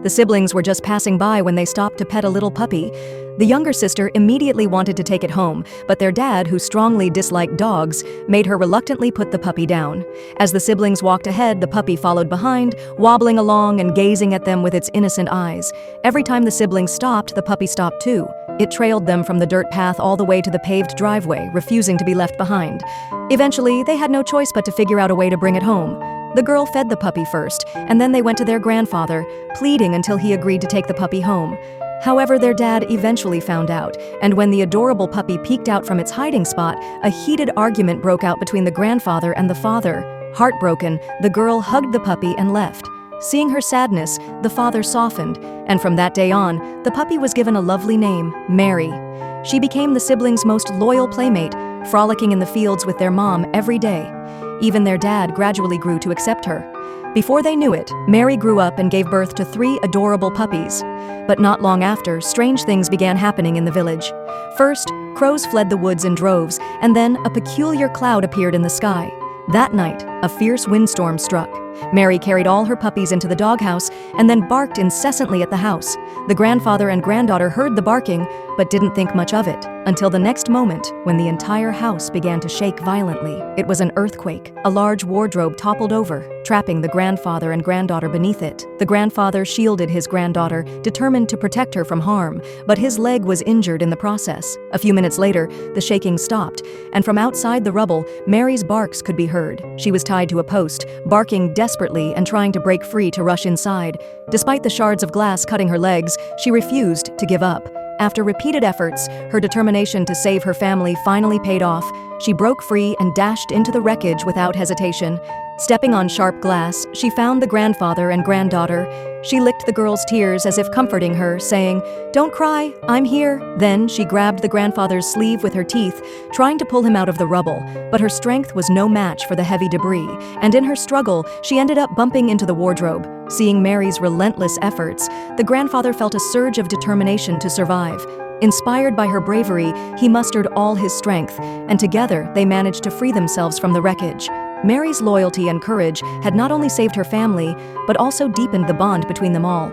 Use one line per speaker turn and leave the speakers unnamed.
The siblings were just passing by when they stopped to pet a little puppy. The younger sister immediately wanted to take it home, but their dad, who strongly disliked dogs, made her reluctantly put the puppy down. As the siblings walked ahead, the puppy followed behind, wobbling along and gazing at them with its innocent eyes. Every time the siblings stopped, the puppy stopped too. It trailed them from the dirt path all the way to the paved driveway, refusing to be left behind. Eventually, they had no choice but to figure out a way to bring it home. The girl fed the puppy first, and then they went to their grandfather, pleading until he agreed to take the puppy home. However, their dad eventually found out, and when the adorable puppy peeked out from its hiding spot, a heated argument broke out between the grandfather and the father. Heartbroken, the girl hugged the puppy and left. Seeing her sadness, the father softened, and from that day on, the puppy was given a lovely name, Mary. She became the siblings' most loyal playmate, frolicking in the fields with their mom every day. Even their dad gradually grew to accept her. Before they knew it, Mary grew up and gave birth to 3 adorable puppies. But not long after, strange things began happening in the village. First, crows fled the woods in droves, and then a peculiar cloud appeared in the sky. That night, a fierce windstorm struck. Mary carried all her puppies into the doghouse and then barked incessantly at the house. The grandfather and granddaughter heard the barking, but didn't think much of it, until the next moment when the entire house began to shake violently. It was an earthquake. A large wardrobe toppled over, trapping the grandfather and granddaughter beneath it. The grandfather shielded his granddaughter, determined to protect her from harm, but his leg was injured in the process. A few minutes later, the shaking stopped, and from outside the rubble, Mary's barks could be heard. She was tied to a post, barking desperately and trying to break free to rush inside. Despite the shards of glass cutting her legs, she refused to give up. After repeated efforts, her determination to save her family finally paid off. She broke free and dashed into the wreckage without hesitation. Stepping on sharp glass, she found the grandfather and granddaughter. She licked the girl's tears as if comforting her, saying, "Don't cry, I'm here." Then she grabbed the grandfather's sleeve with her teeth, trying to pull him out of the rubble, but her strength was no match for the heavy debris, and in her struggle, she ended up bumping into the wardrobe. Seeing Mary's relentless efforts, the grandfather felt a surge of determination to survive. Inspired by her bravery, he mustered all his strength, and together they managed to free themselves from the wreckage. Mary's loyalty and courage had not only saved her family, but also deepened the bond between them all.